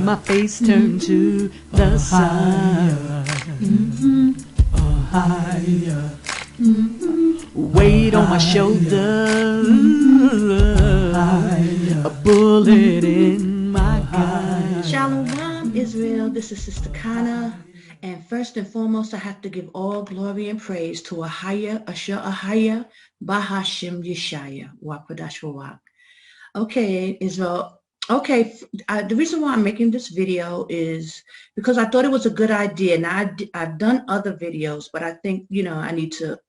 my face turned to the sun. Weight on my shoulder, a bullet in my gun. Shalom, Israel. This is Sister Kana. And first and foremost, I have to give all glory and praise to AHAYAH, AHAYAH, Bahashim Yeshaya, Wapadash Wawak. Okay, Israel. Okay, the reason why I'm making this video is because I thought it was a good idea. Now, I've done other videos, but I think, I need to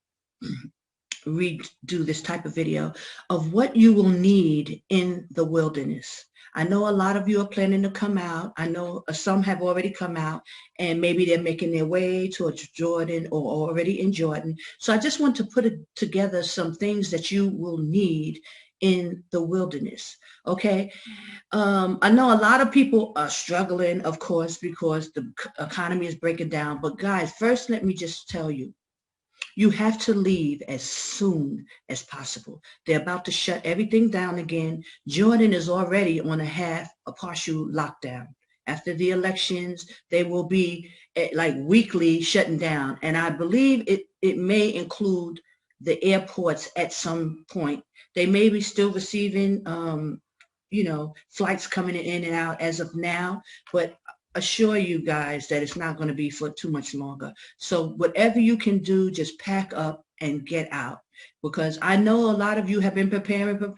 redo this type of video of what you will need in the wilderness. I know a lot of you are planning to come out. I know some have already come out, and maybe they're making their way towards Jordan or already in Jordan. So I just want to put together some things that you will need in the wilderness. Okay. I know a lot of people are struggling, of course, because the economy is breaking down. But guys, first, let me just tell you, you have to leave as soon as possible. They're about to shut everything down again. Jordan is already on a partial lockdown. After the elections, they will be like weekly shutting down. And I believe it may include the airports at some point. They may be still receiving, flights coming in and out as of now, but assure you guys that it's not going to be for too much longer. So whatever you can do, just pack up and get out, because I know a lot of you have been preparing, but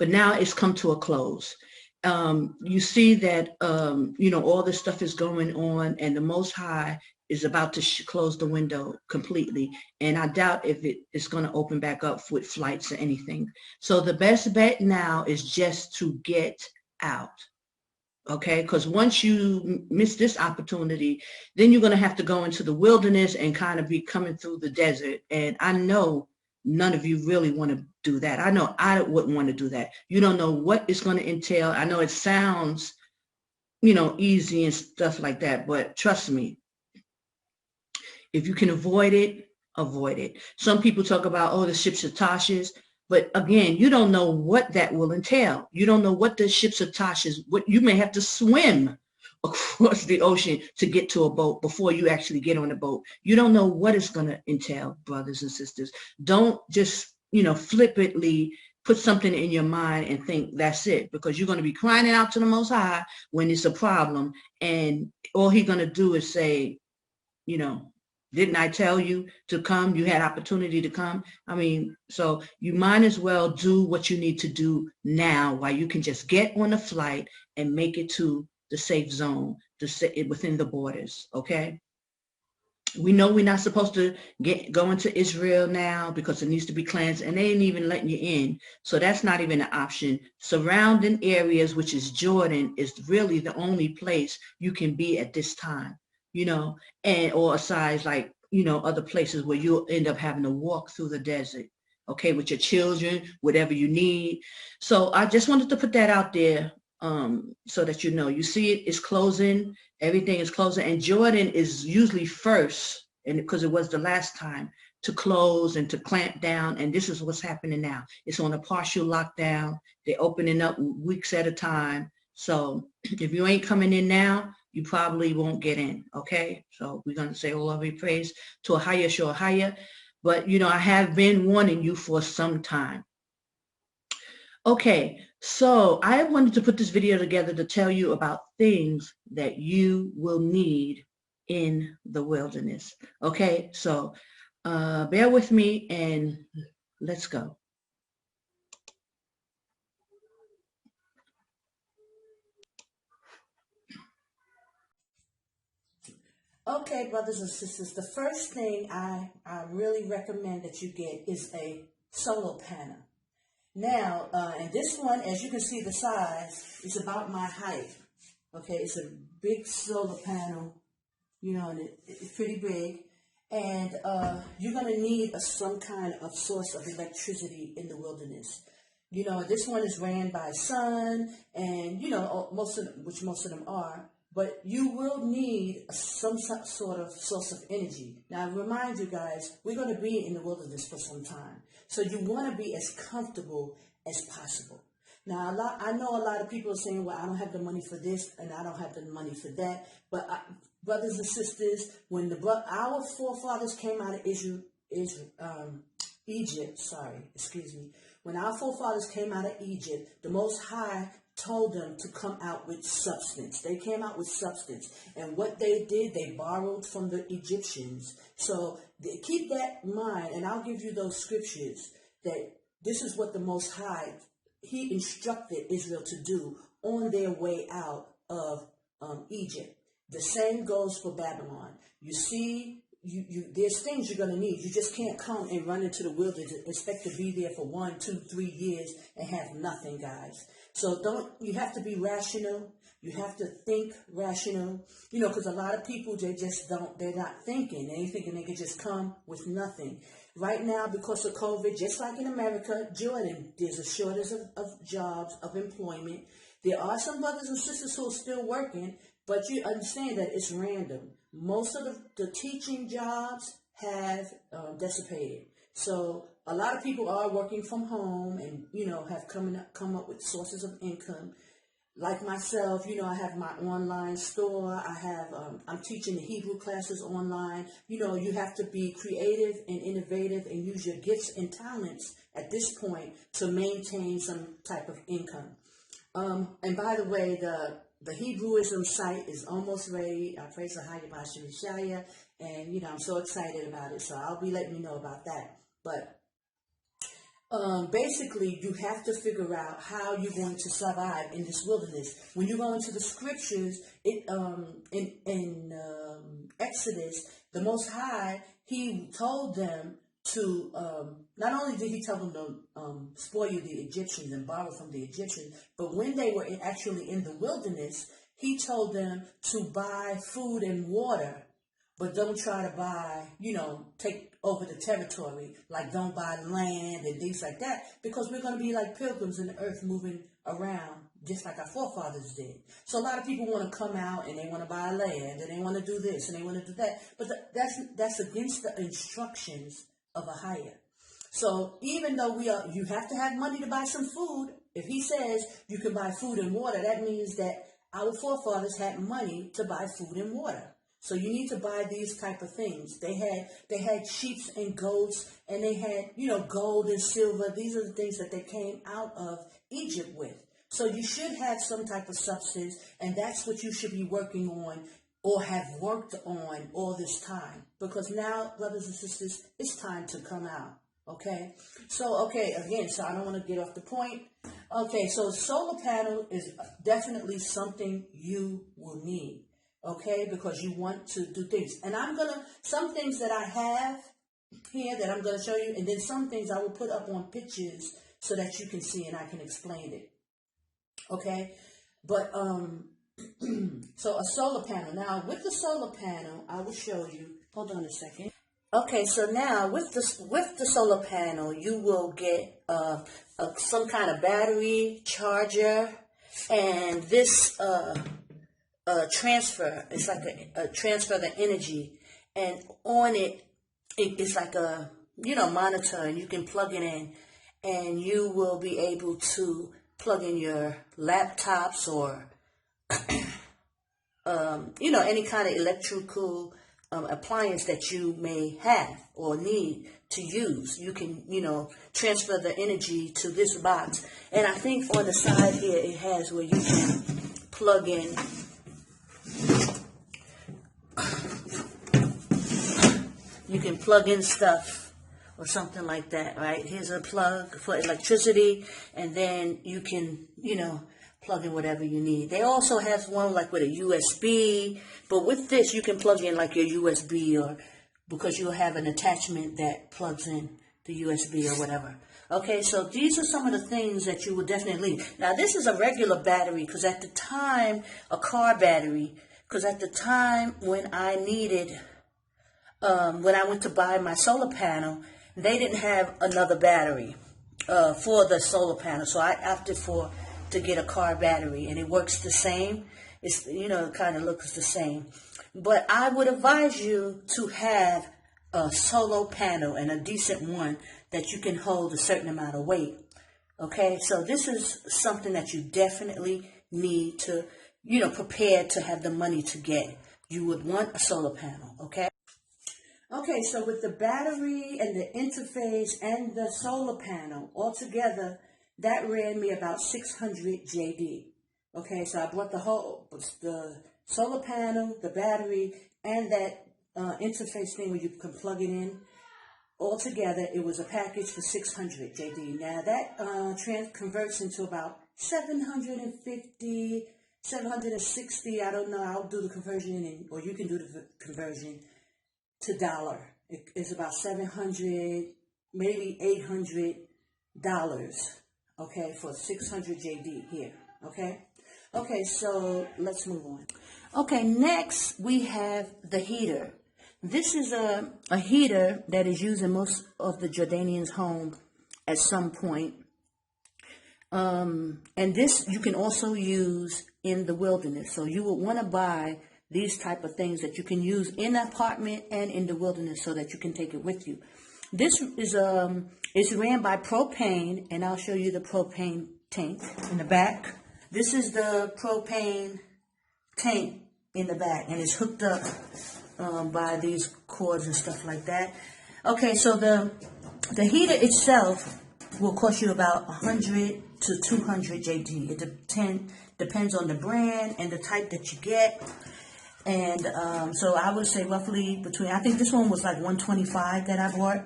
now it's come to a close. You see that, all this stuff is going on, and the Most High is about to close the window completely. And I doubt if it is going to open back up with flights or anything. So the best bet now is just to get out. Okay, because once you miss this opportunity, then you're going to have to go into the wilderness and kind of be coming through the desert. And I know none of you really want to do that. I know I wouldn't want to do that. You don't know what it's going to entail. I know it sounds, easy and stuff like that, but trust me, if you can avoid it, avoid it. Some people talk about, the ships of Tarshish. But again, you don't know what that will entail. You don't know what the ships of Tarshish, what you may have to swim across the ocean to get to a boat before you actually get on a boat. You don't know what it's going to entail, brothers and sisters. Don't just, flippantly put something in your mind and think that's it, because you're going to be crying out to the Most High when it's a problem. And all he's going to do is say, didn't I tell you to come? You had opportunity to come. I mean, so you might as well do what you need to do now while you can just get on a flight and make it to the safe zone, within the borders, okay? We know we're not supposed to go into Israel now because it needs to be cleansed, and they ain't even letting you in. So that's not even an option. Surrounding areas, which is Jordan, is really the only place you can be at this time. Or aside, like, other places where you'll end up having to walk through the desert, okay, with your children, whatever you need. So I just wanted to put that out there, so that you see it's closing, everything is closing, and Jordan is usually first, and because it was the last time, to close and to clamp down, and this is what's happening now. It's on a partial lockdown. They're opening up weeks at a time. So if you ain't coming in now, you probably won't get in, okay? So we're going to say all of our praise to AHAYAH. But, I have been warning you for some time. Okay, so I wanted to put this video together to tell you about things that you will need in the wilderness. Okay, so bear with me and let's go. Okay, brothers and sisters, the first thing I really recommend that you get is a solar panel. Now, and this one, as you can see the size, is about my height. Okay, it's a big solar panel, and it's pretty big. And you're going to need some kind of source of electricity in the wilderness. This one is ran by sun, and, most of them are. But you will need some sort of source of energy. Now, I remind you guys, we're going to be in the wilderness for some time. So you want to be as comfortable as possible. Now, I know a lot of people are saying, well, I don't have the money for this and I don't have the money for that. But brothers and sisters, when our forefathers came out of Egypt, when our forefathers came out of Egypt, the Most High told them to come out with substance. They came out with substance. And what they did, they borrowed from the Egyptians. So keep that in mind, and I'll give you those scriptures that this is what the Most High, he instructed Israel to do on their way out of Egypt. The same goes for Babylon. You see, there's things you're going to need. You just can't come and run into the wilderness and expect to be there for 1, 2, 3 years and have nothing, guys. So you have to be rational. You have to think rational, because a lot of people, they're not thinking. They ain't thinking they can just come with nothing. Right now, because of COVID, just like in America, Jordan, there's a shortage of jobs, of employment. There are some brothers and sisters who are still working, but you understand that it's random. Most of the teaching jobs have dissipated. So a lot of people are working from home and, have come up with sources of income. Like myself, I have my online store. I'm teaching the Hebrew classes online. You have to be creative and innovative and use your gifts and talents at this point to maintain some type of income. And by the way, the Hebrewism site is almost ready. I praise AHAYAH, and I'm so excited about it. So I'll be letting you know about that. But basically, you have to figure out how you're going to survive in this wilderness. When you go into the scriptures, in Exodus, the Most High, he told them to, not only did he tell them to spoil the Egyptians and borrow from the Egyptians, but when they were actually in the wilderness, he told them to buy food and water, but don't try to buy, take over the territory, like don't buy land and things like that, because we're going to be like pilgrims in the earth moving around, just like our forefathers did. So a lot of people want to come out and they want to buy land and they want to do this and they want to do that, but that's against the instructions of AHAYAH. So even though you have to have money to buy some food, if he says you can buy food and water, that means that our forefathers had money to buy food and water. So you need to buy these type of things. They had sheep and goats, and they had, gold and silver. These are the things that they came out of Egypt with. So you should have some type of substance, and that's what you should be working on or have worked on all this time. Because now, brothers and sisters, it's time to come out. Okay? So I don't want to get off the point. Okay, so solar panel is definitely something you will need. Okay, because you want to do things. And some things that I have here that I'm going to show you, and then some things I will put up on pictures so that you can see and I can explain it. Okay, but so a solar panel. Now with the solar panel, I will show you. Hold on a second. Okay, so now with the solar panel, you will get some kind of battery charger, and this transfer. It's like a transfer of the energy, and on it's like a monitor, and you can plug it in, and you will be able to plug in your laptops or any kind of electrical appliance that you may have or need to use. You can transfer the energy to this box, and I think on the side here it has where you can plug in. You can plug in stuff or something like that, right? Here's a plug for electricity, and then you can, plug in whatever you need. They also have one like with a USB, but with this you can plug in like your USB, or because you'll have an attachment that plugs in the USB or whatever. Okay, so these are some of the things that you will definitely need. Now this is a regular battery, because at the time, a car battery, because at the time when I needed, when I went to buy my solar panel, they didn't have another battery for the solar panel. So I opted to get a car battery, and it works the same. It's, it kind of looks the same. But I would advise you to have a solar panel, and a decent one that you can hold a certain amount of weight. Okay, so this is something that you definitely need to, prepare to have the money to get. You would want a solar panel, okay? Okay, so with the battery and the interface and the solar panel all together, that ran me about 600 JD. Okay, so I bought the solar panel, the battery, and that interface thing where you can plug it in. Altogether, it was a package for 600 JD. Now that converts into about 750, 760. I don't know. I'll do the conversion, or you can do the conversion to dollar. It's about 700, maybe $800. Okay, for 600 JD here. Okay, so let's move on. Okay, next we have the heater. This is a heater that is used in most of the Jordanians' home at some point. And this you can also use in the wilderness. So you would want to buy these type of things that you can use in an apartment and in the wilderness so that you can take it with you. This is ran by propane, and I'll show you the propane tank in the back. This is the propane tank in the back, and it's hooked up by these cords and stuff like that. Okay, so the heater itself will cost you about 100 to 200 JD. It depends on the brand and the type that you get. And so I would say roughly I think this one was like 125 that I bought.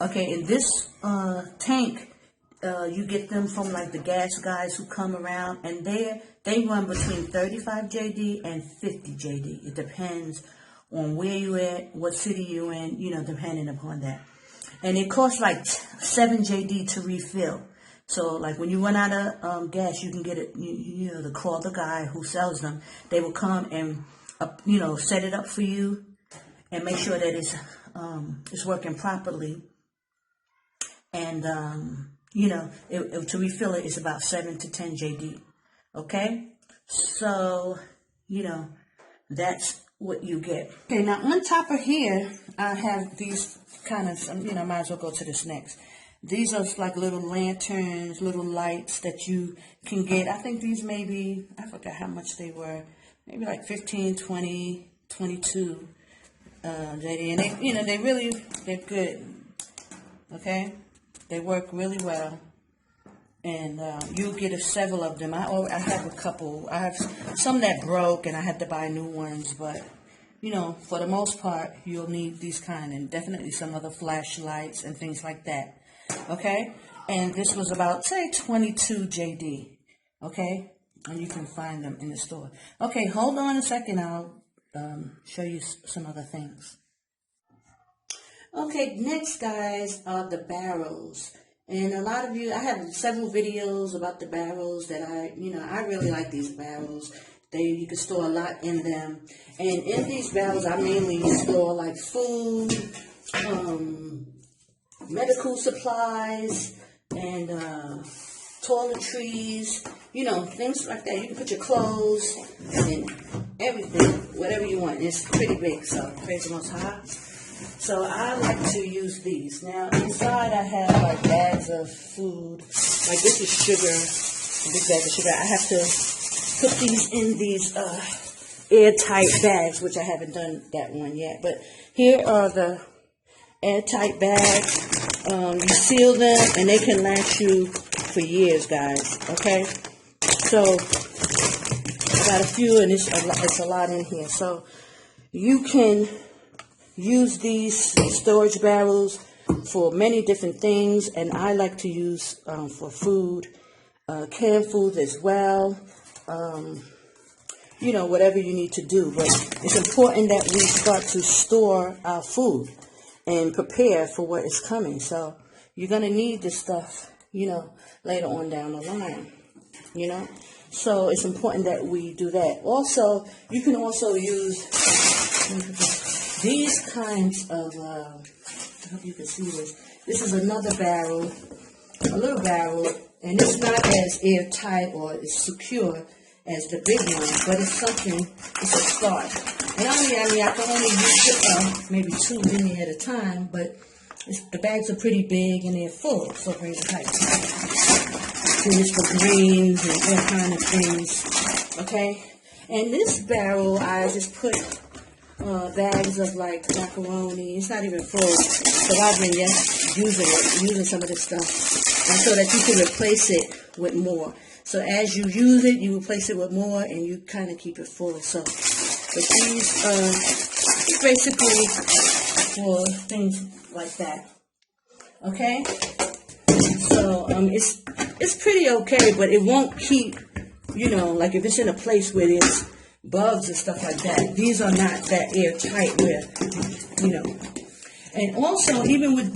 Okay, in this tank, you get them from like the gas guys who come around, and they run between 35 JD and 50 JD. It depends on where you at, what city you in, depending upon that. And it costs like 7 JD to refill. So like when you run out of gas, you can get it, to call the guy who sells them. They will come and, set it up for you and make sure that it's working properly. And, to refill it is about 7 to 10 JD. Okay? So, that's what you get. Okay, now on top of here, I have these kind of, might as well go to this next. These are like little lanterns, little lights that you can get. I think these maybe, I forgot how much they were, maybe like 15, 20, 22 JD. And they're good. Okay? They work really well. And you'll get several of them. I have a couple. I have some that broke, and I had to buy new ones. But, for the most part, you'll need these kind, and definitely some other flashlights and things like that. Okay? And this was about, say, 22 JD. Okay? And you can find them in the store. Okay, hold on a second. I'll show you some other things. Okay, next, guys, are the barrels. And a lot of you, I have several videos about the barrels that I really like these barrels. You can store a lot in them. And in these barrels, I mainly store like food, medical supplies, and toiletries, things like that. You can put your clothes and everything, whatever you want. It's pretty big, so praise the Most High. So I like to use these. Now inside I have like bags of food. Like this is sugar, a big bag of sugar. I have to put these in these airtight bags, which I haven't done that one yet. But here are the airtight bags. You seal them and they can last you for years, guys. Okay? So I got a few, and it's a lot in here. So you can use these storage barrels for many different things, and I like to use for food, canned food as well, whatever you need to do. But it's important that we start to store our food and prepare for what is coming. So you're going to need this stuff, later on down the line, So it's important that we do that. Also, you can also use these kinds of, I hope you can see this. This is another barrel, a little barrel, and it's not as airtight or as secure as the big one, but it's a start. And I can only use maybe 2 in here at a time, but the bags are pretty big and they're full, so very tight. boxes for grains and all kind of things. Okay, and this barrel I just put bags of like macaroni. It's not even full, but I've been using some of this stuff, and so that you can replace it with more. So as you use it, you replace it with more, and you kind of keep it full. So, but these basically for things like that. Okay, so it's pretty okay, but it won't keep, like if it's in a place where there's bugs and stuff like that. These are not that airtight where, And also, even with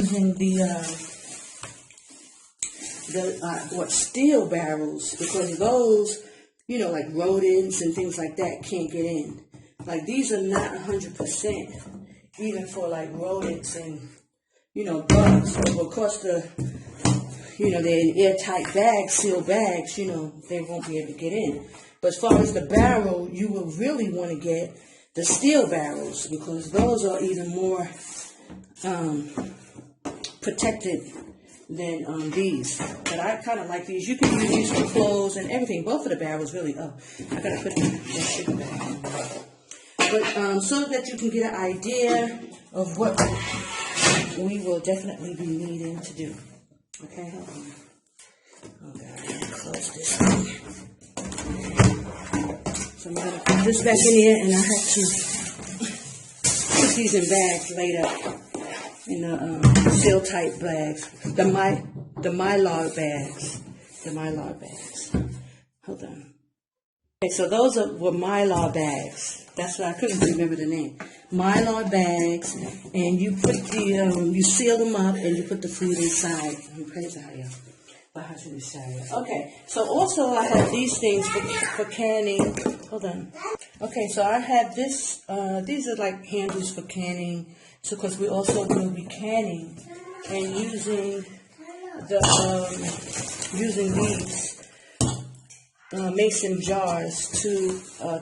the steel barrels, because those, like rodents and things like that can't get in. Like these are not 100%, even for like rodents and, bugs. So of course they're in airtight bags, sealed bags, they won't be able to get in. But as far as the barrel, you will really want to get the steel barrels, because those are even more protected than these. But I kind of like these. You can use these for clothes and everything. Both of the barrels really. Oh, I gotta put that sugar back. But so that you can get an idea of what we will definitely be needing to do. Okay, hold on. Oh God, I gotta close this thing. So I'm going to put this back in here, and I have to put these in bags laid up, in the seal tight bags, the mylar bags, Hold on. Okay, so those were mylar bags. That's why I couldn't remember the name. Mylar bags, and you put you seal them up, and you put the food inside. Praise AHAYAH. Okay, so also I have these things for canning. Hold on. Okay, so I have this. These are like handles for canning. So, because we also will be canning and using these mason jars to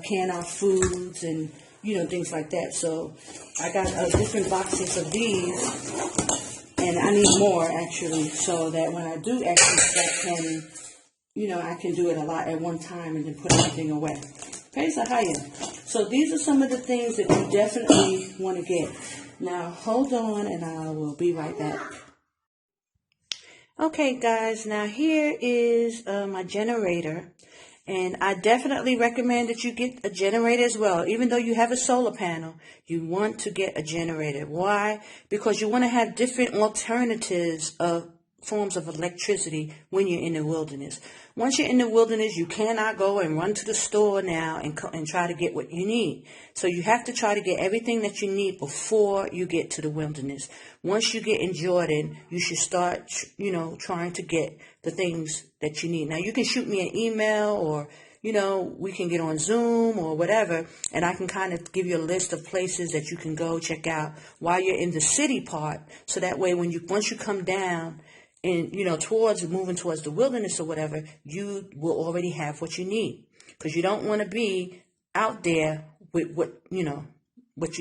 can our foods and things like that. So I got different boxes of these. And I need more, actually, so that when I do actually start canning, I can do it a lot at one time and then put everything away. Praise AHAYAH. So these are some of the things that you definitely want to get. Now, hold on, and I will be right back. Okay, guys, now here is my generator. And I definitely recommend that you get a generator as well. Even though you have a solar panel, you want to get a generator. Why? Because you want to have different alternatives of forms of electricity when you're in the wilderness. Once you're in the wilderness, you cannot go and run to the store now and try to get what you need. So you have to try to get everything that you need before you get to the wilderness. Once you get in Jordan, you should start, trying to get the things that you need. Now, you can shoot me an email, or, we can get on Zoom or whatever, and I can kind of give you a list of places that you can go check out while you're in the city part. So that way, once you come down and, moving towards the wilderness or whatever, you will already have what you need, because you don't want to be out there with what you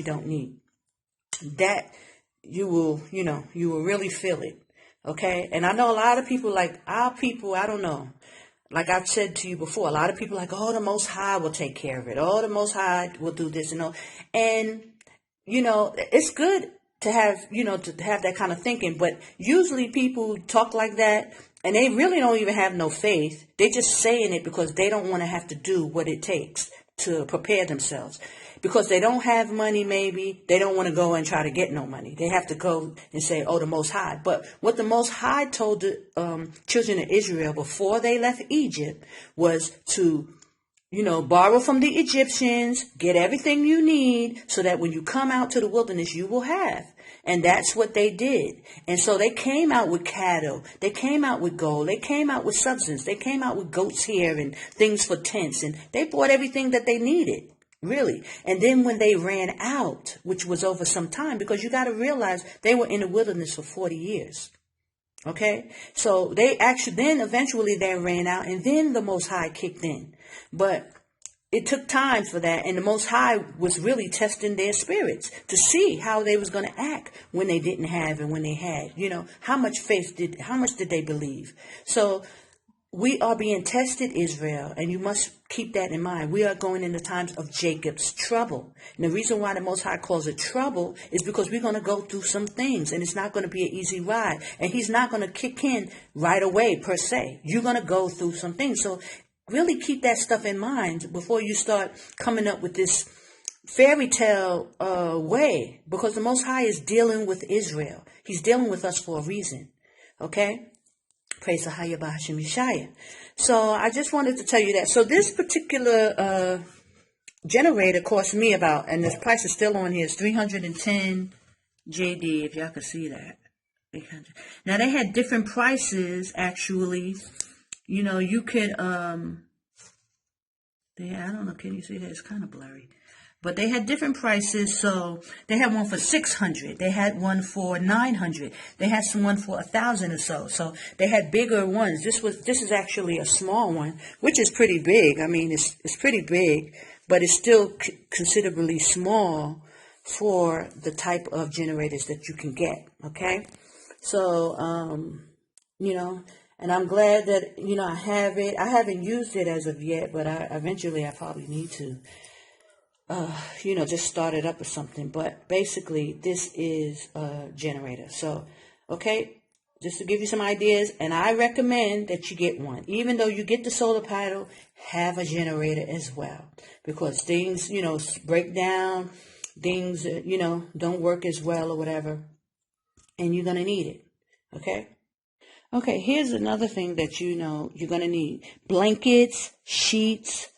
don't need. That you will really feel it. Okay. And I know a lot of people, like our people, I don't know, like I've said to you before, a lot of people like, oh, the Most High will take care of it. Oh, the Most High will do this and all. And, it's good to have, to have that kind of thinking. But usually people talk like that, and they really don't even have no faith. They're just saying it because they don't want to have to do what it takes to prepare themselves. Because they don't have money, maybe. They don't want to go and try to get no money. They have to go and say, oh, the Most High. But what the Most High told the children of Israel before they left Egypt was to, borrow from the Egyptians, get everything you need, so that when you come out to the wilderness, you will have. And that's what they did. And so they came out with cattle. They came out with gold. They came out with substance. They came out with goat's hair and things for tents. And they bought everything that they needed. Really. And then when they ran out, which was over some time, because you got to realize they were in the wilderness for 40 years. Okay. So they actually, then eventually they ran out, and then the Most High kicked in. But it took time for that. And the Most High was really testing their spirits to see how they was going to act when they didn't have and when they had, how much did they believe? So we are being tested, Israel, and you must keep that in mind. We are going into times of Jacob's trouble. And the reason why the Most High calls it trouble is because we're going to go through some things, and it's not going to be an easy ride. And he's not going to kick in right away, per se. You're going to go through some things. So really keep that stuff in mind before you start coming up with this fairy tale way, because the Most High is dealing with Israel. He's dealing with us for a reason. Okay? Praise the AHAYAH Bahashim Yeshaya. So I just wanted to tell you that. So this particular generator cost me about, and this price is still on here, is 310 JD, if y'all could see that. 800. Now they had different prices actually. You know, you could I don't know, can you see that? It's kind of blurry. But they had different prices. So they had one for 600. They had one for 900. They had one for 1,000 or so. So they had bigger ones. This is actually a small one, which is pretty big. I mean, it's pretty big, but it's still considerably small for the type of generators that you can get. Okay. So, you know, and I'm glad that, you know, I have it. I haven't used it as of yet, but eventually I probably need to. You know, just start it up or something. But basically, this is a generator. So, okay, just to give you some ideas, and I recommend that you get one. Even though you get the solar panel, have a generator as well. Because things, you know, break down, things, you know, don't work as well or whatever. And you're going to need it. Okay? Okay, here's another thing that you know you're going to need. Blankets, sheets,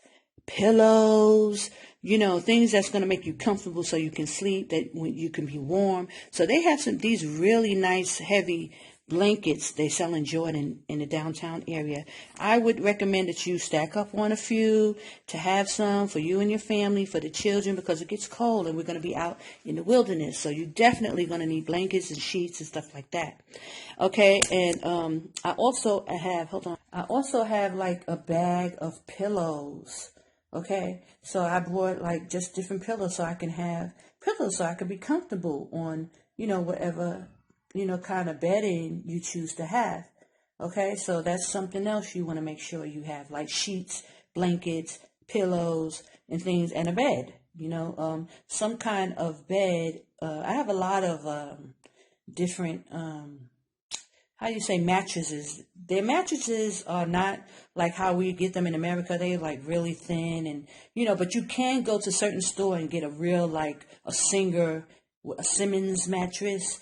pillows, you know, things that's going to make you comfortable so you can sleep, that when you can be warm. So they have these really nice heavy blankets they sell in Jordan in the downtown area. I would recommend that you stack up on a few to have some for you and your family, for the children, because it gets cold and we're going to be out in the wilderness. So you're definitely going to need blankets and sheets and stuff like that. Okay, and I also have like a bag of pillows. Okay, so I brought like just different pillows so I can have pillows so I can be comfortable on, you know, whatever, you know, kind of bedding you choose to have. Okay, so that's something else you want to make sure you have, like sheets, blankets, pillows, and things, and a bed. You know, some kind of bed. I have a lot of different mattresses. Their mattresses are not like how we get them in America. They're like really thin, and you know, but you can go to certain store and get a real, like a Simmons mattress.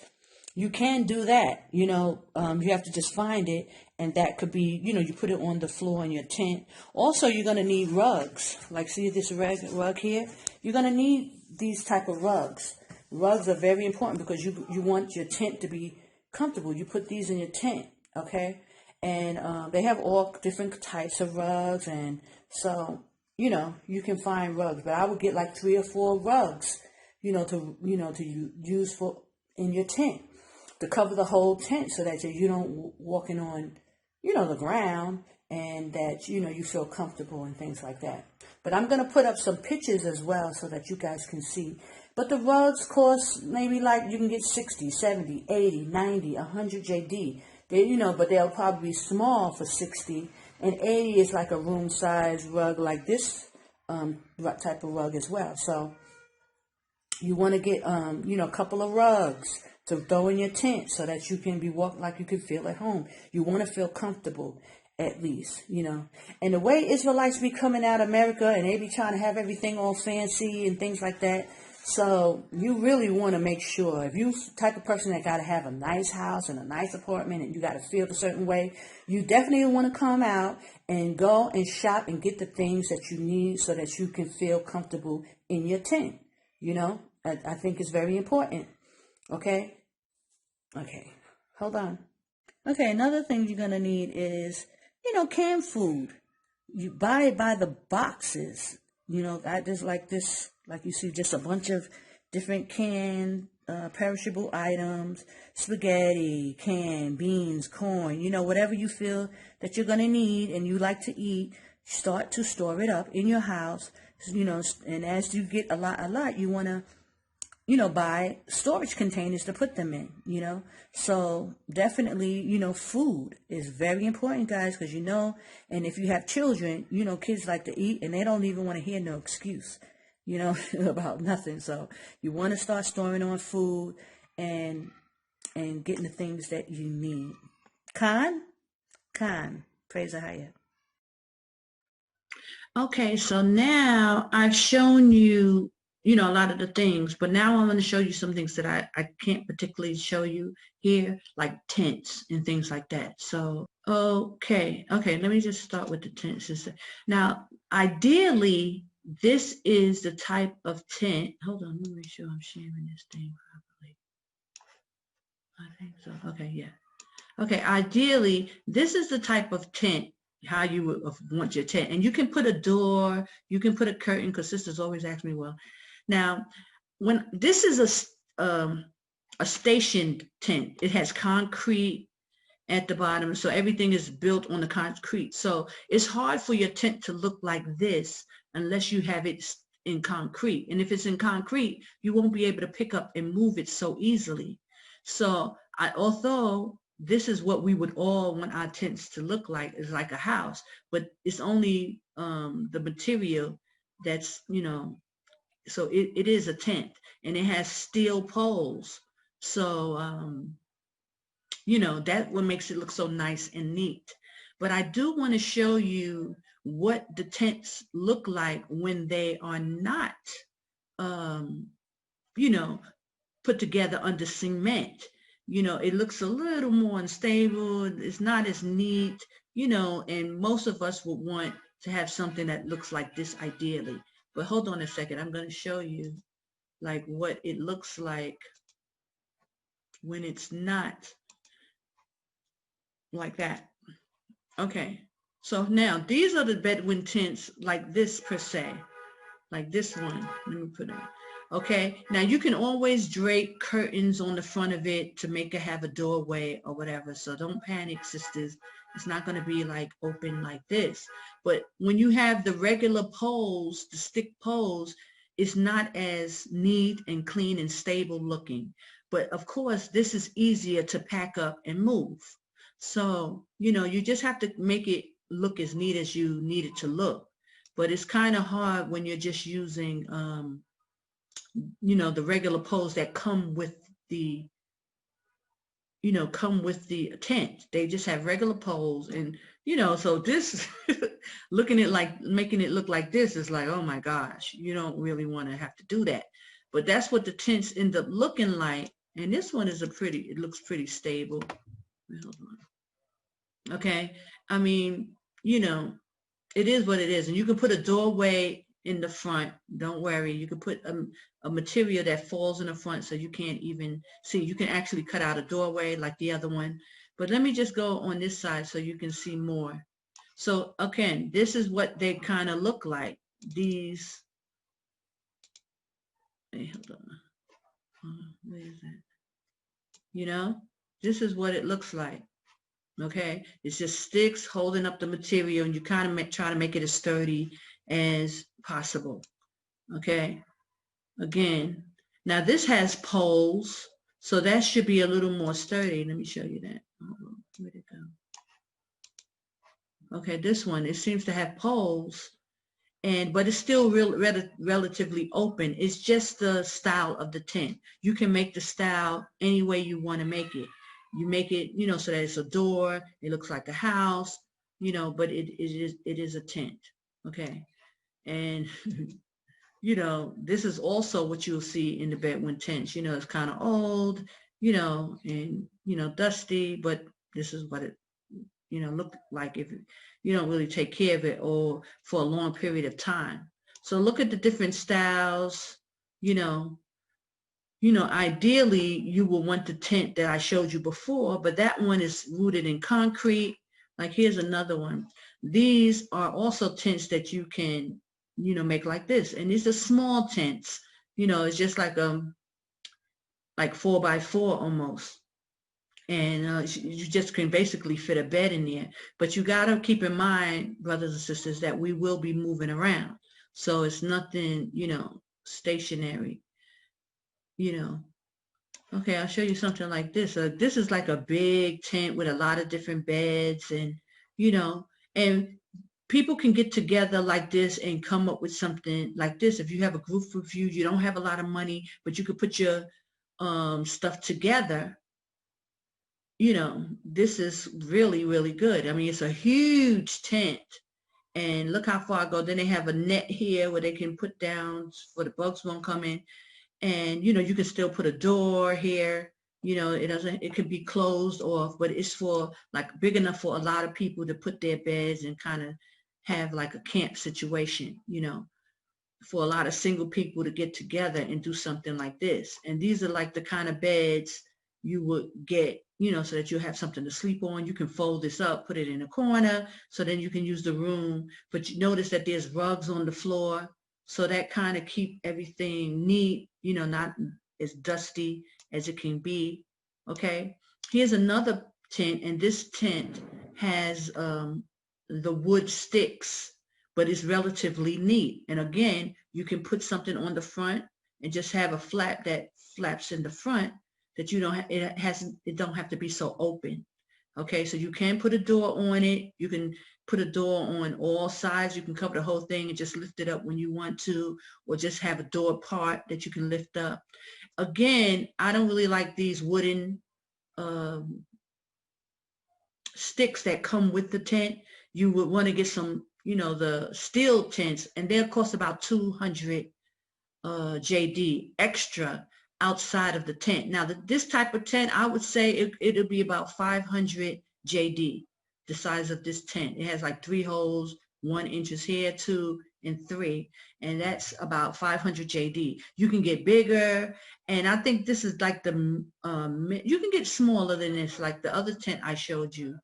You can do that, you know. You have to just find it, and that could be, you know, you put it on the floor in your tent. Also, you're going to need rugs. Like, see this rug here? You're going to need these type of rugs. Rugs are very important because you want your tent to be comfortable. You put these in your tent, okay? And they have all different types of rugs, and so, you know, you can find rugs. But I would get like 3 or 4 rugs, to use for in your tent, to cover the whole tent so that you don't walking on, the ground, and that, you feel comfortable and things like that. But I'm going to put up some pictures as well so that you guys can see. But the rugs cost maybe like, you can get 60, 70, 80, 90, 100 JD. They, but they'll probably be small for 60. And 80 is like a room size rug like this type of rug as well. So you want to get, a couple of rugs to throw in your tent so that you can be walking like you can feel at home. You want to feel comfortable at least, And the way Israelites be coming out of America and they be trying to have everything all fancy and things like that. So you really want to make sure, if you type of person that got to have a nice house and a nice apartment and you got to feel a certain way, you definitely want to come out and go and shop and get the things that you need so that you can feel comfortable in your tent. I think it's very important. Okay, hold on. Okay, another thing you're going to need is, canned food. You buy it by the boxes. I just like this, like you see, just a bunch of different canned, perishable items, spaghetti, canned beans, corn, whatever you feel that you're going to need and you like to eat, start to store it up in your house, and as you get a lot, you want to buy storage containers to put them in. So definitely, food is very important, guys, because, and if you have children, kids like to eat and they don't even want to hear no excuse, about nothing. So you want to start storing on food and getting the things that you need. Khan, praise AHAYAH. Okay, so now I've shown you, a lot of the things, but now I'm going to show you some things that I can't particularly show you here, like tents and things like that. So, okay, let me just start with the tents. Now, ideally, this is the type of tent. Hold on, let me make sure I'm sharing this thing properly. I think so. Okay, yeah. Okay, ideally, this is the type of tent, how you would want your tent. And you can put a door, you can put a curtain, because sisters always ask me, well, now, when this is a stationed tent, it has concrete at the bottom, so everything is built on the concrete. So it's hard for your tent to look like this unless you have it in concrete. And if it's in concrete, you won't be able to pick up and move it so easily. So although this is what we would all want our tents to look like, is like a house, but it's only the material that's, so it is a tent, and it has steel poles. So, that what makes it look so nice and neat. But I do want to show you what the tents look like when they are not, you know, put together under cement. It looks a little more unstable. It's not as neat, and most of us would want to have something that looks like this ideally. But hold on a second. I'm going to show you like what it looks like when it's not like that. Okay. So now these are the Bedouin tents like this per se, like this one. Let me put it. Okay. Now you can always drape curtains on the front of it to make it have a doorway or whatever. So don't panic, sisters. It's not going to be like open like this. But when you have the regular poles, the stick poles, it's not as neat and clean and stable looking. But of course, this is easier to pack up and move. So, you just have to make it look as neat as you need it to look. But it's kind of hard when you're just using, the regular poles that come with the, tent. They just have regular poles, and, so this, making it look like this is like, oh my gosh, you don't really want to have to do that. But that's what the tents end up looking like. And this one is it looks pretty stable. Hold on. Okay. I mean, it is what it is. And you can put a doorway in the front. Don't worry. You can put a material that falls in the front so you can't even see. You can actually cut out a doorway like the other one. But let me just go on this side so you can see more. So again, this is what they kind of look like. These, hey, hold on. Where is that? This is what it looks like. Okay, it's just sticks holding up the material, and you kind of try to make it as sturdy as possible. Okay, again, now this has poles, so that should be a little more sturdy. Let me show you that. Where'd it go? Okay, this one, it seems to have poles, but it's still relatively open. It's just the style of the tent. You can make the style any way you want to make it. You make it, so that it's a door. It looks like a house, but it is a tent. Okay. And, this is also what you'll see in the Bedouin tents. It's kind of old, and, dusty, but this is what it, look like if you don't really take care of it or for a long period of time. So look at the different styles, ideally you will want the tent that I showed you before, but that one is rooted in concrete. Like here's another one. These are also tents that you can, make like this. And these are small tents, it's just like 4x4 almost. And you just can basically fit a bed in there. But you got to keep in mind, brothers and sisters, that we will be moving around. So it's nothing, stationary. you know. Okay, I'll show you something like this. This is like a big tent with a lot of different beds and, you know, and people can get together like this and come up with something like this. If you have a group of you don't have a lot of money, but you could put your stuff together, you know, this is really, really good. I mean, it's a huge tent. And look how far I go. Then they have a net here where they can put down for the bugs won't come in. And, you know, you can still put a door here. You know, it can be closed off, but it's for like big enough for a lot of people to put their beds and kind of have like a camp situation, you know, for a lot of single people to get together and do something like this. And these are like the kind of beds you would get, you know, so that you have something to sleep on. You can fold this up, put it in a corner, so then you can use the room. But you notice that there's rugs on the floor. So that kind of keep everything neat, you know, not as dusty as it can be. Okay. Here's another tent, and this tent has the wood sticks, but it's relatively neat. And again, you can put something on the front and just have a flap that flaps in the front that you don't it don't have to be so open. Okay, so you can put a door on it. You can put a door on all sides. You can cover the whole thing and just lift it up when you want to, or just have a door part that you can lift up. Again, I don't really like these wooden sticks that come with the tent. You would want to get some, you know, the steel tents, and they'll cost about 200 JD extra outside of the tent. Now, this type of tent, I would say it'll be about 500 JD, the size of this tent. It has like 3 holes, 1 inches here, 2 and 3, and that's about 500 JD. You can get bigger, and I think this is like the, you can get smaller than this, like the other tent I showed you.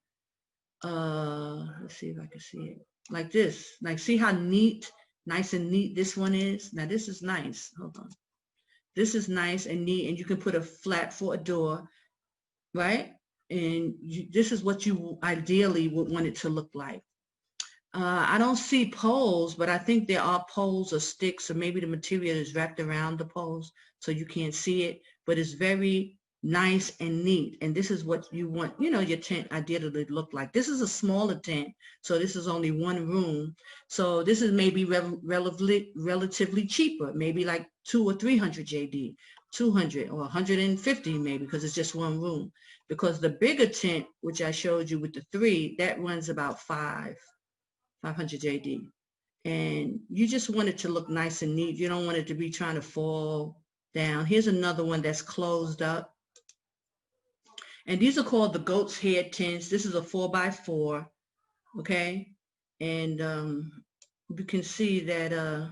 Let's see if I can see it. Like this. Like, see how nice and neat this one is? Now, this is nice. Hold on. This is nice and neat, and you can put a flap for a door, right? And this is what you ideally would want it to look like. I don't see poles, but I think there are poles or sticks, or maybe the material is wrapped around the poles so you can't see it, but it's very nice and neat. And this is what you want, you know, your tent ideally to look like. This is a smaller tent, so this is only 1 room. So this is maybe relatively cheaper, maybe like 200 or 300 JD, 200 or 150 maybe, because it's just 1 room. Because the bigger tent, which I showed you with the 3, that runs about 500 JD. And you just want it to look nice and neat. You don't want it to be trying to fall down. Here's another one that's closed up. And these are called the goat's head tents. This is a 4x4, okay? And you can see that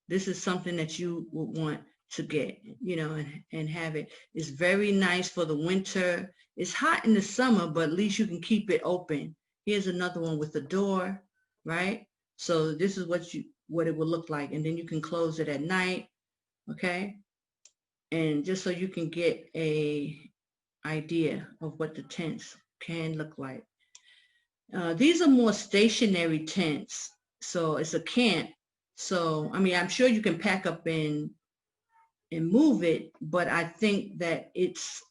this is something that you would want to get, you know, and have it. It's very nice for the winter. It's hot in the summer, but at least you can keep it open. Here's another one with a door, right? So this is what it will look like. And then you can close it at night, okay? And just so you can get a idea of what the tents can look like. These are more stationary tents. So it's a camp. So, I mean, I'm sure you can pack up and move it, but I think that it's,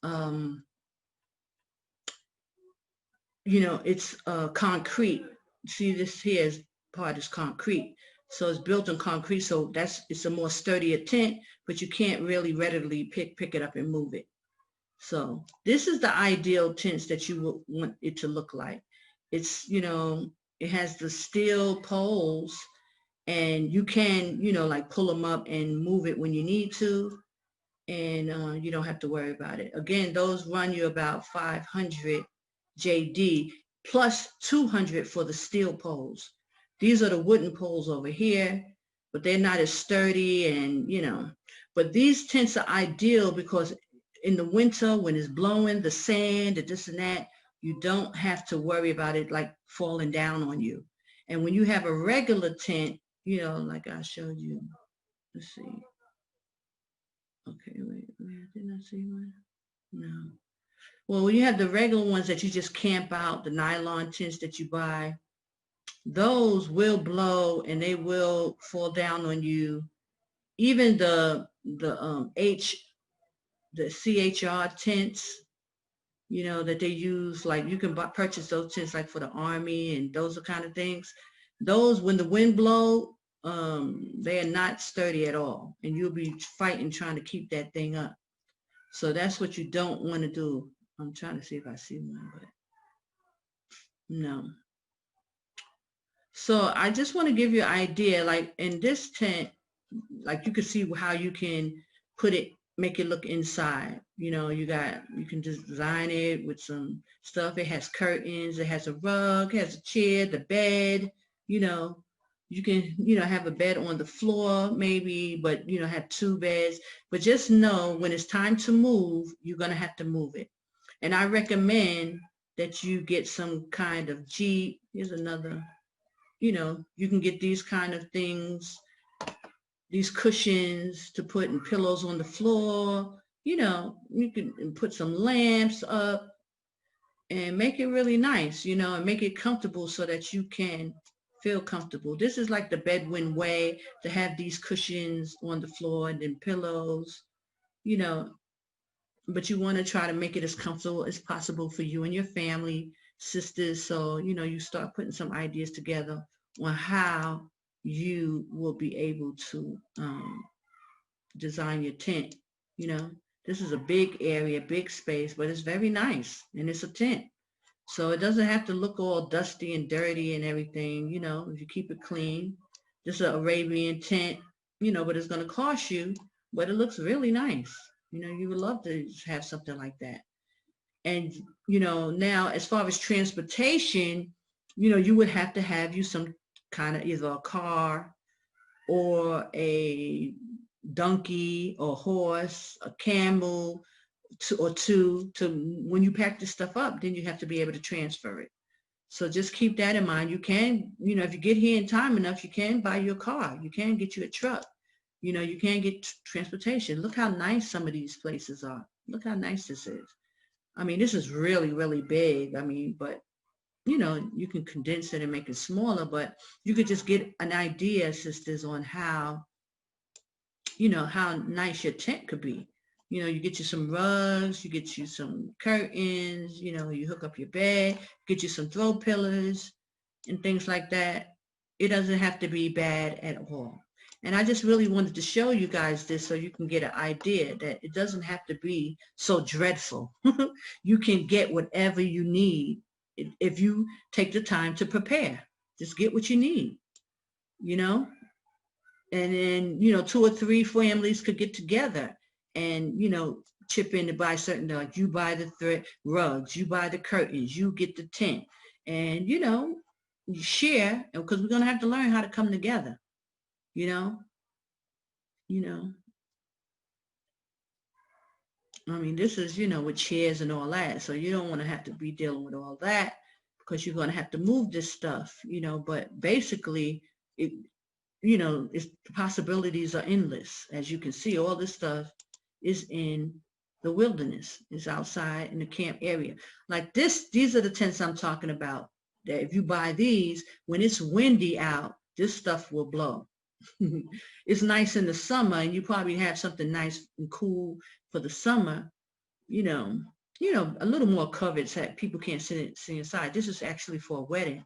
you know, it's concrete. See, this here part is concrete. So it's built on concrete. So it's a more sturdier tent, but you can't really readily pick it up and move it. So this is the ideal tents that you would want it to look like. It's, you know, it has the steel poles, and you can, you know, like pull them up and move it when you need to. And you don't have to worry about it. Again, those run you about 500 JD plus 200 for the steel poles. These are the wooden poles over here, but they're not as sturdy, and, you know, but these tents are ideal because in the winter when it's blowing, the sand and this and that, you don't have to worry about it like falling down on you. And when you have a regular tent, you know, like I showed you, let's see. Okay, wait, didn't I see one? No. Well, when you have the regular ones that you just camp out, the nylon tents that you buy, those will blow and they will fall down on you. Even the the CHR tents, you know, that they use. Like you can purchase those tents like for the army and those are kind of things. Those, when the wind blow, they are not sturdy at all, and you'll be fighting trying to keep that thing up. So that's what you don't want to do. I'm trying to see if I see one, but no. So I just want to give you an idea, like in this tent, like you can see how you can put it, make it look inside. You know, you can design it with some stuff. It has curtains, it has a rug, it has a chair, the bed, you know, you can, you know, have a bed on the floor maybe, but, you know, have two beds. But just know when it's time to move, you're going to have to move it. And I recommend that you get some kind of Jeep. Here's another, you know, you can get these kind of things, these cushions to put and pillows on the floor. You know, you can put some lamps up and make it really nice, you know, and make it comfortable so that you can feel comfortable. This is like the Bedouin way, to have these cushions on the floor and then pillows, you know, but you want to try to make it as comfortable as possible for you and your family, sisters. So, you know, you start putting some ideas together on how you will be able to design your tent. You know, this is a big area, big space, but it's very nice, and it's a tent. So it doesn't have to look all dusty and dirty and everything, you know, if you keep it clean. This is an Arabian tent, you know, but it's going to cost you, but it looks really nice. You know, you would love to have something like that. And, you know, now as far as transportation, you know, you would have to have you some kind of either a car or a donkey or horse, a camel, or two, to when you pack this stuff up, then you have to be able to transfer it. So just keep that in mind. You can, you know, if you get here in time enough, you can buy your car. You can get you a truck. You know, you can get transportation. Look how nice some of these places are. Look how nice this is. I mean, this is really, really big. I mean, but, you know, you can condense it and make it smaller, but you could just get an idea, sisters, on how, you know, how nice your tent could be. You know, you get you some rugs, you get you some curtains, you know, you hook up your bed, get you some throw pillars and things like that. It doesn't have to be bad at all. And I just really wanted to show you guys this so you can get an idea that it doesn't have to be so dreadful. You can get whatever you need if you take the time to prepare. Just get what you need, you know? And then, you know, 2 or 3 families could get together and, you know, chip in to buy certain, like you buy the thread rugs, you buy the curtains, you get the tent, and, you know, you share, because we're going to have to learn how to come together, you know, you know, I mean, this is, you know, with chairs and all that. So you don't want to have to be dealing with all that because you're going to have to move this stuff, you know, but basically it, you know, it's, the possibilities are endless. As you can see, all this stuff is in the wilderness, is outside in the camp area. Like this, these are the tents I'm talking about, that if you buy these, when it's windy out, this stuff will blow. It's nice in the summer, and you probably have something nice and cool for the summer, you know, a little more covered so that people can't sit inside. This is actually for a wedding.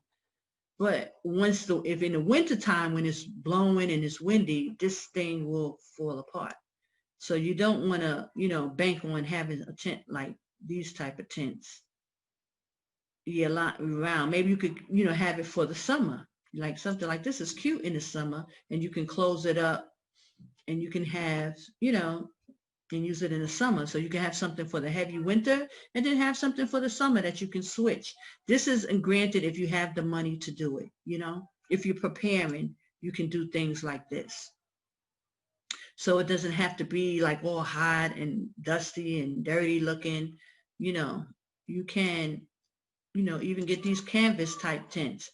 But if in the winter time when it's blowing and it's windy, this thing will fall apart. So you don't want to, you know, bank on having a tent like these type of tents year round. Maybe you could, you know, have it for the summer. Like something like this is cute in the summer, and you can close it up and you can have, you know, and use it in the summer. So you can have something for the heavy winter and then have something for the summer that you can switch. This is, and granted, if you have the money to do it, you know, if you're preparing, you can do things like this. So it doesn't have to be like all hot and dusty and dirty looking, you know, you can, you know, even get these canvas type tents.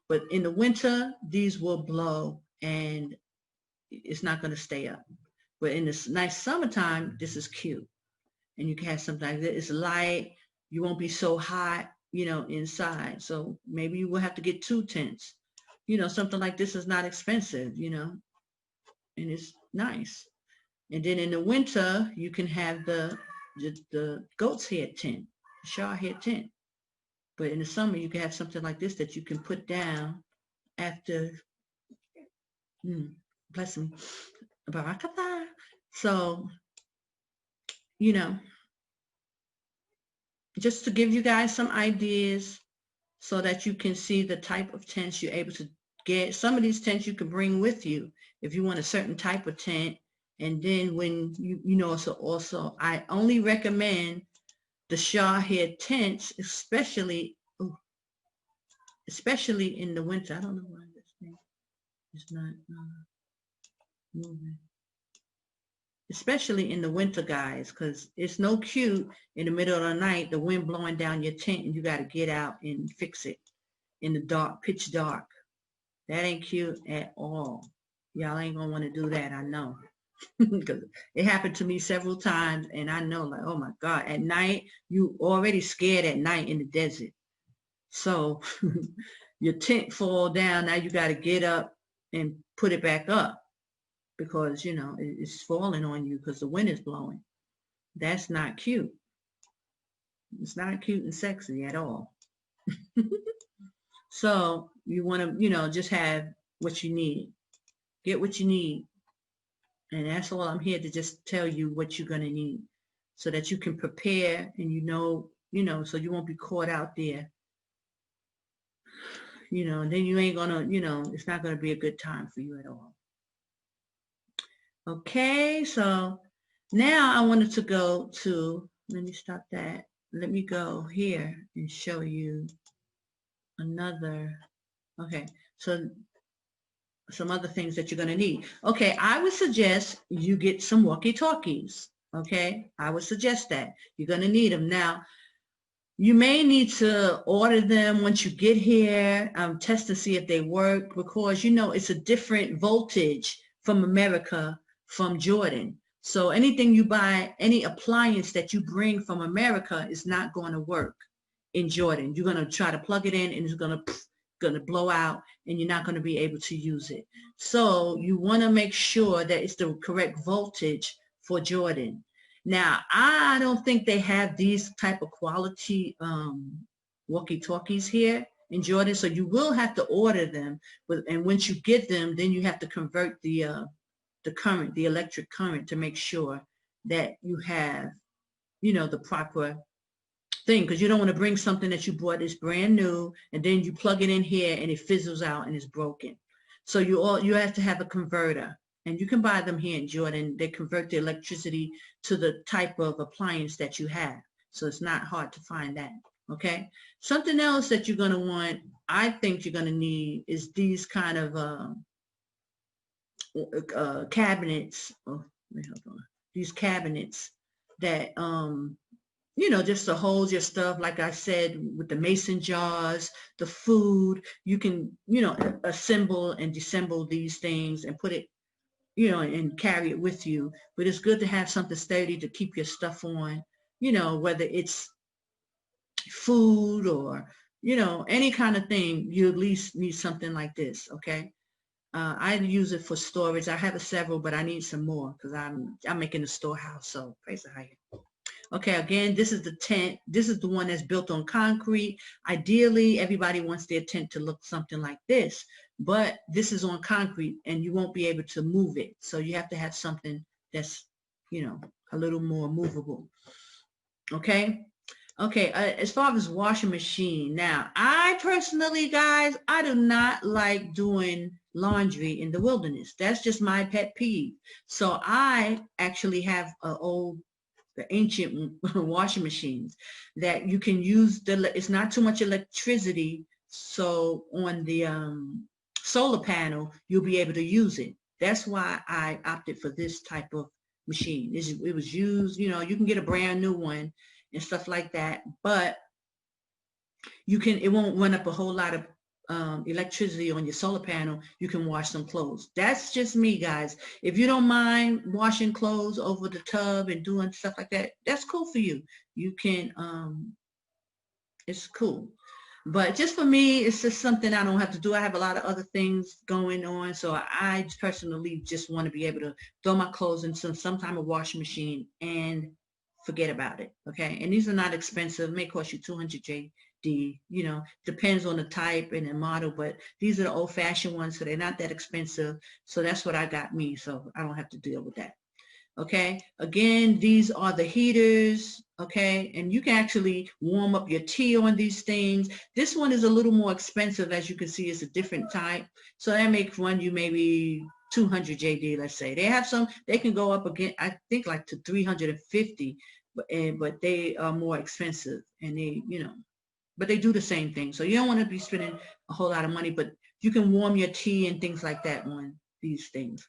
But in the winter, these will blow and it's not going to stay up. But in this nice summertime, this is cute. And you can have something like that. It's light. You won't be so hot, you know, inside. So maybe you will have to get 2 tents. You know, something like this is not expensive, you know, and it's nice. And then in the winter, you can have the goat's head tent, the Shaw head tent. But in the summer, you can have something like this that you can put down after, bless me, Barakatah. So, you know, just to give you guys some ideas so that you can see the type of tents you're able to get. Some of these tents you can bring with you if you want a certain type of tent. And then when so also I only recommend the Shaw head tents, especially in the winter. I don't know why this thing is not moving. Especially in the winter, guys, because it's no cute in the middle of the night, the wind blowing down your tent, and you got to get out and fix it in the dark, pitch dark. That ain't cute at all. Y'all ain't gonna want to do that, I know. Because it happened to me several times, and I know, like, oh my God, at night, you already scared at night in the desert. So your tent fall down, now you got to get up and put it back up because, it's falling on you because the wind is blowing. That's not cute. It's not cute and sexy at all. So you want to, just have what you need. Get what you need. And that's all I'm here to just tell you what you're going to need so that you can prepare and so you won't be caught out there. And then you ain't going to, it's not going to be a good time for you at all. Okay, so now I wanted to go to, let me stop that. Let me go here and show you another, okay, so some other things that you're going to need. Okay, I would suggest you get some walkie-talkies. Okay, I would suggest that. You're going to need them. Now, you may need to order them once you get here, test to see if they work because, it's a different voltage from America, from Jordan. So anything you buy, any appliance that you bring from America is not going to work in Jordan. You're going to try to plug it in and it's going to blow out and you're not going to be able to use it. So you want to make sure that it's the correct voltage for Jordan. Now, I don't think they have these type of quality walkie-talkies here in Jordan, so you will have to order them. And once you get them, then you have to convert the current, the electric current, to make sure that you have, the proper thing, because you don't want to bring something that you bought is brand new and then you plug it in here and it fizzles out and it's broken. So you have to have a converter, and you can buy them here in Jordan. They convert the electricity to the type of appliance that you have, so it's not hard to find that. Okay, something else that you're going to want, I think you're going to need, is these kind of cabinets. Oh, hold on. These cabinets that just to hold your stuff, like I said, with the mason jars, the food, you can, assemble and disassemble these things and put it, and carry it with you. But it's good to have something sturdy to keep your stuff on, whether it's food or, any kind of thing, you at least need something like this, okay? I use it for storage. I have several, but I need some more because I'm making a storehouse, so praise the higher. Okay, again, this is the tent. This is the one that's built on concrete. Ideally, everybody wants their tent to look something like this, but this is on concrete and you won't be able to move it. So you have to have something that's, a little more movable. Okay. Okay, as far as washing machine, now, I personally, guys, I do not like doing laundry in the wilderness. That's just my pet peeve. So I actually have the ancient washing machines that you can use. It's not too much electricity, so on the solar panel you'll be able to use it. That's why I opted for this type of machine. It was used, you can get a brand new one and stuff like that, but it won't run up a whole lot of electricity on your solar panel. You can wash some clothes. That's just me, guys. If you don't mind washing clothes over the tub and doing stuff like that, that's cool for you. You can, it's cool. But just for me, it's just something I don't have to do. I have a lot of other things going on. So I personally just want to be able to throw my clothes into some type of washing machine and forget about it. Okay. And these are not expensive. It may cost you 200 JD, you know, depends on the type and the model, but these are the old fashioned ones. So they're not that expensive. So that's what I got me. So I don't have to deal with that. Okay, again, these are the heaters. Okay, and you can actually warm up your tea on these things. This one is a little more expensive. As you can see, it's a different type, so that makes run you maybe 200 JD. Let's say they have some, they can go up again, I think, like to 350, but they are more expensive, and they, you know, but they do the same thing. So you don't want to be spending a whole lot of money, but you can warm your tea and things like that on these things.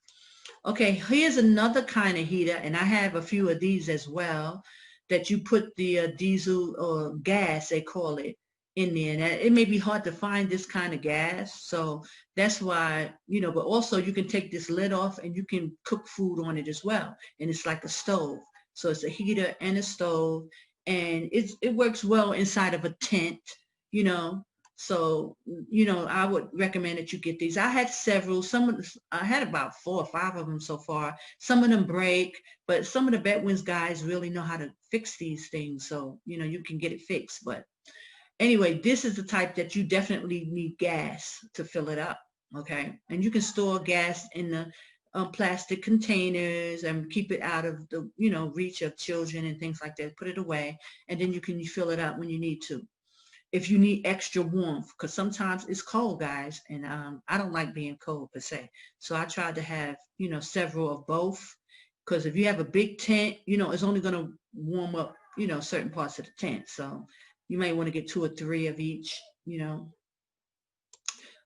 Okay, here's another kind of heater, and I have a few of these as well, that you put the diesel or gas, they call it, in there. And it may be hard to find this kind of gas, so that's why, you know, but also you can take this lid off and you can cook food on it as well. And it's like a stove. So it's a heater and a stove, and it works well inside of a tent, you know. So, you know, I would recommend that you get these. I had several. I had about 4 or 5 of them so far. Some of them break, but some of the Bedouins guys really know how to fix these things. So, you know, you can get it fixed. But anyway, this is the type that you definitely need gas to fill it up. Okay. And you can store gas in the plastic containers and keep it out of the, you know, reach of children and things like that. Put it away. And then you can fill it up when you need to. If you need extra warmth, because sometimes it's cold, guys, and I don't like being cold per se. So I tried to have, you know, several of both, because if you have a big tent, you know, it's only going to warm up, you know, certain parts of the tent. So you may want to get 2 or 3 of each, you know.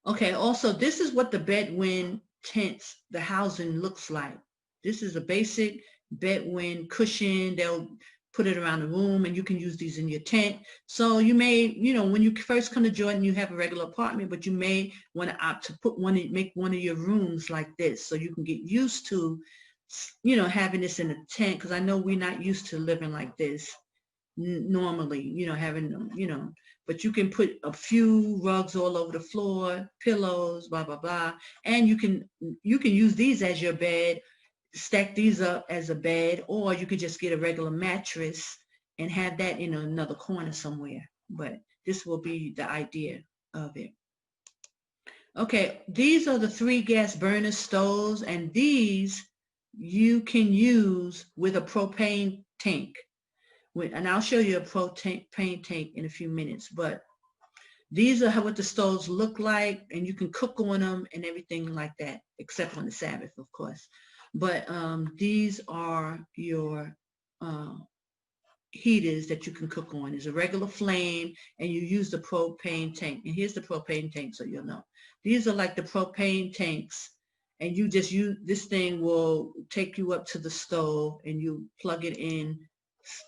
Okay, also, this is what the Bedouin tents, the housing looks like. This is a basic Bedouin cushion. They'll put it around the room, and you can use these in your tent. So you may, you know, when you first come to Jordan, you have a regular apartment, but you may want to opt to put one, make one of your rooms like this, so you can get used to, you know, having this in a tent, because I know we're not used to living like this normally, you know, having them, you know, but you can put a few rugs all over the floor, pillows, blah, blah, blah. And you can use these as your bed, stack these up as a bed, or you could just get a regular mattress and have that in another corner somewhere. But this will be the idea of it. Okay, these are the 3 gas burner stoves, and these you can use with a propane tank. And I'll show you a propane tank in a few minutes, but these are what the stoves look like, and you can cook on them and everything like that, except on the Sabbath, of course. But these are your heaters that you can cook on. It's a regular flame, and you use the propane tank. And here's the propane tank, so you'll know. These are like the propane tanks, and you just use this thing will take you up to the stove, and you plug it in,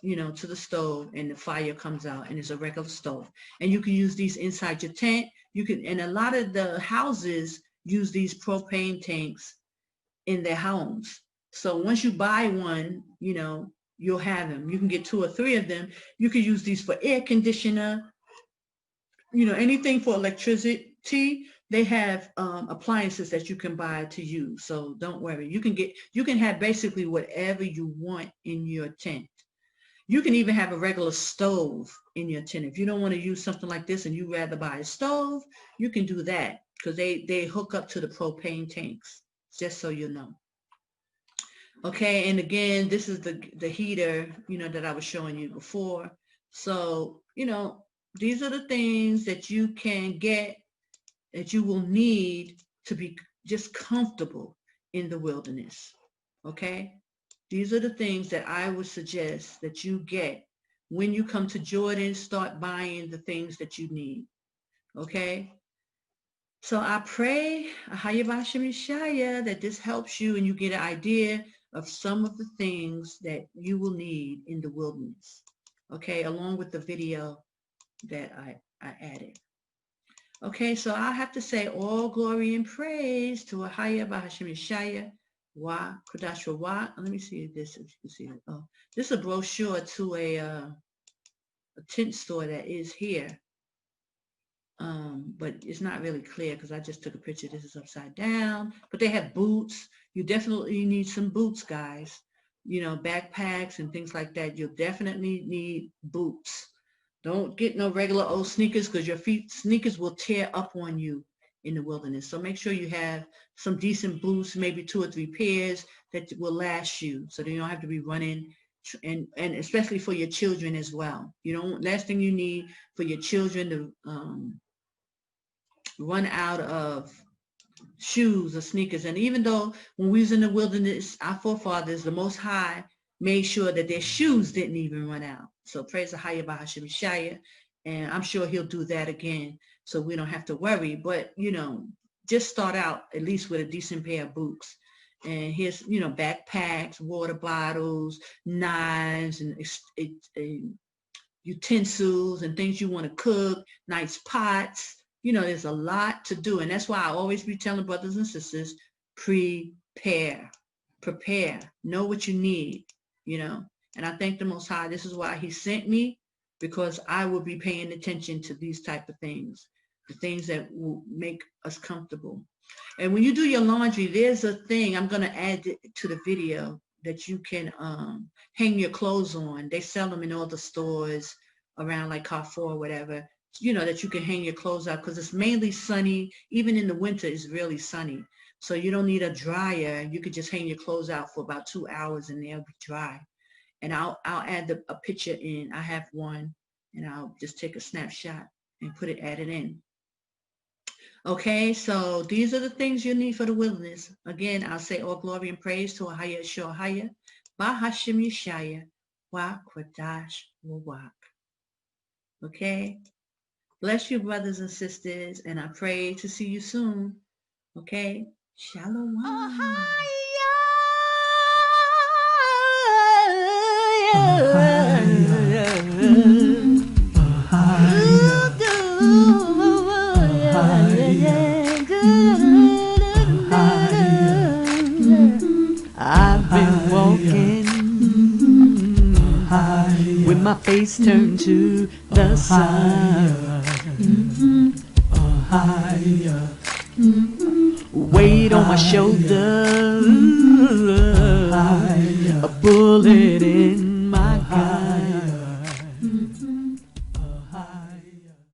you know, to the stove, and the fire comes out, and it's a regular stove. And you can use these inside your tent. You can, and a lot of the houses use these propane tanks in their homes. So once you buy one, you know, you'll have them. You can get 2 or 3 of them. You can use these for air conditioner, you know, anything for electricity. They have appliances that you can buy to use. So don't worry. You can have basically whatever you want in your tent. You can even have a regular stove in your tent. If you don't want to use something like this and you rather buy a stove, you can do that, because they hook up to the propane tanks, just so you know. Okay, and again, this is the heater, you know, that I was showing you before. So, you know, these are the things that you can get, that you will need to be just comfortable in the wilderness. Okay? These are the things that I would suggest that you get when you come to Jordan. Start buying the things that you need. Okay? So I pray, AHAYAH, that this helps you and you get an idea of some of the things that you will need in the wilderness. Okay? Along with the video that I added. Okay, so I have to say all glory and praise to AHAYAH, Wa Kudash Wa. Let me see this, if you can see it. Oh, this is a brochure to a tent store that is here. but it's not really clear because I just took a picture. This is upside down, but they have boots. You definitely need some boots, guys. You know, backpacks and things like that. You'll definitely need boots. Don't get no regular old sneakers because your sneakers will tear up on you in the wilderness. So make sure you have some decent boots, maybe 2 or 3 pairs that will last you, so that you don't have to be running, and especially for your children as well. You don't, last thing you need for your children to run out of shoes or sneakers. And even though when we was in the wilderness, our forefathers, the Most High, made sure that their shoes didn't even run out. So praise AHAYAH, and I'm sure he'll do that again, so we don't have to worry. But, you know, just start out at least with a decent pair of boots. And here's, you know, backpacks, water bottles, knives, and utensils and things you want to cook, nice pots. You know, there's a lot to do. And that's why I always be telling brothers and sisters, prepare, know what you need, you know. And I thank the Most High. This is why he sent me, because I will be paying attention to these type of things, the things that will make us comfortable. And when you do your laundry, there's a thing I'm going to add to the video that you can hang your clothes on. They sell them in all the stores around like Carrefour or whatever, you know, that you can hang your clothes out because it's mainly sunny. Even in the winter, it's really sunny. So you don't need a dryer. You could just hang your clothes out for about 2 hours and they'll be dry. And I'll add a picture in. I have one, and I'll just take a snapshot and add it in. Okay, so these are the things you need for the wilderness. Again, I'll say all glory and praise to AHAYAH AHAYAH, Bahashim Yeshaya, Wa Kwadash Wawak. Okay, bless you, brothers and sisters, and I pray to see you soon. Okay, Shalom. I've been walking with my face turned to the sun. Weight on my shoulder, a bullet in